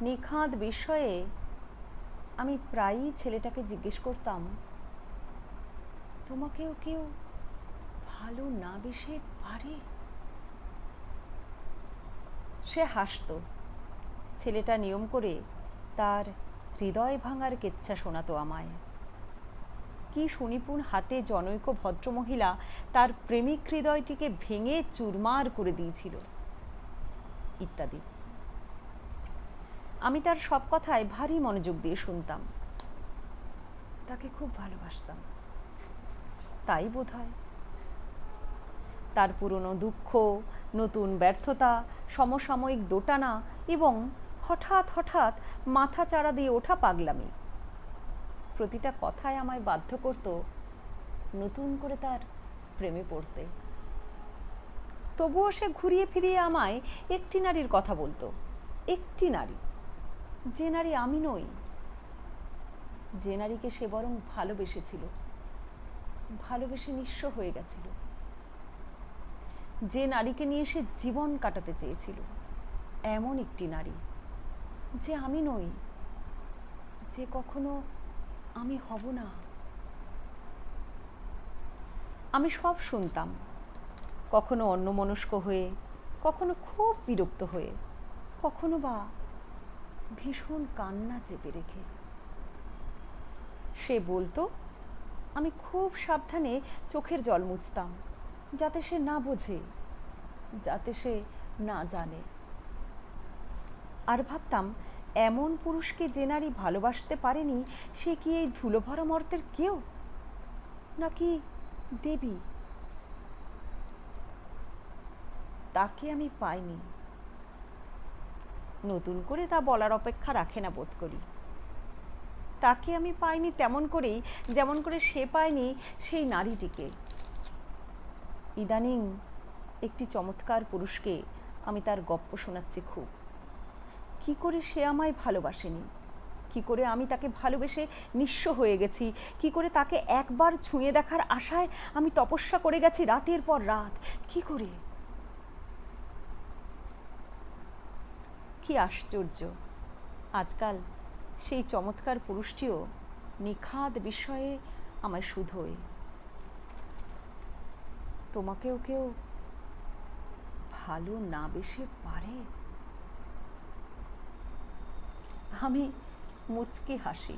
নিখাদ বিষয়ে আমি প্রায়ই ছেলেটাকে জিজ্ঞেস করতাম, তোমাকেও কেউ ভালো না বেসে পারে? সে হাসত। ছেলেটা নিয়ম করে তার হৃদয় ভাঙার কেচ্ছা শোনাতো আমায়। কি সুনিপুণ হাতে জনৈক ভদ্রমহিলা তার প্রেমিক হৃদয়টিকে ভেঙে চুরমার করে দিয়েছিল, ইত্যাদি। আমি তার সব কথায় ভারী মনোযোগ দিয়ে শুনতাম। তাকে খুব ভালোবাসতাম, তাই বোধহয়। তার পুরনো দুঃখ, নতুন ব্যর্থতা, সমসাময়িক দোটানা এবং হঠাৎ হঠাৎ মাথা চাড়া দিয়ে ওঠা পাগলামি, প্রতিটা কথায় আমায় বাধ্য করত নতুন করে তার প্রেমে পড়তে। তবুও সে ঘুরিয়ে ফিরিয়ে আমায় একটি নারীর কথা বলতো, একটি নারী, যে নারী আমি নই, যে নারীকে সে বরং ভালোবেসেছিল, ভালোবেসে নিঃস্ব হয়ে গেছিল, যে নারীকে নিয়ে সে জীবন কাটাতে চেয়েছিল, এমন একটি নারী যে আমি নই, যে কখনো আমি হব না। আমি সব শুনতাম, কখনো অন্যমনস্ক হয়ে, কখনো খুব বিরক্ত হয়ে, কখনো বা ভীষণ কান্না চেপে রেখে। সে বলতো, আমি খুব সাবধানে চোখের জল মুছতাম, যাতে সে না বোঝে, যাতে সে না জানে। আর ভাবতাম, এমন পুরুষকে যে নারী ভালোবাসতে পারেনি, সে কি এই ধুলোভরা মর্তের কেউ, নাকি দেবী? তাকে আমি পাইনি। নতুন করে তা বলার অপেক্ষা রাখে না বোধ করি। তাকে আমি পাইনি তেমন করেই যেমন করে সে পায়নি সেই নারীটিকে। ইদানিং একটি চমৎকার পুরুষকে আমি তার গপ্প শোনাচ্ছি খুব। কি করে সে আমায় ভালোবাসেনি, কি করে আমি তাকে ভালোবেসে নিঃস্ব হয়ে গেছি, কি করে তাকে একবার ছুঁয়ে দেখার আশায় আমি তপস্যা করে গেছি রাতের পর রাত, কি করে। কি আশ্চর্য, আজকাল সেই চমৎকার পুরুষটিও নিখাদ বিষয়ে আমায় শুধোয়, তোমাকেও কেউ ভালো না বেসে পারে? আমি মুচকি হাসি।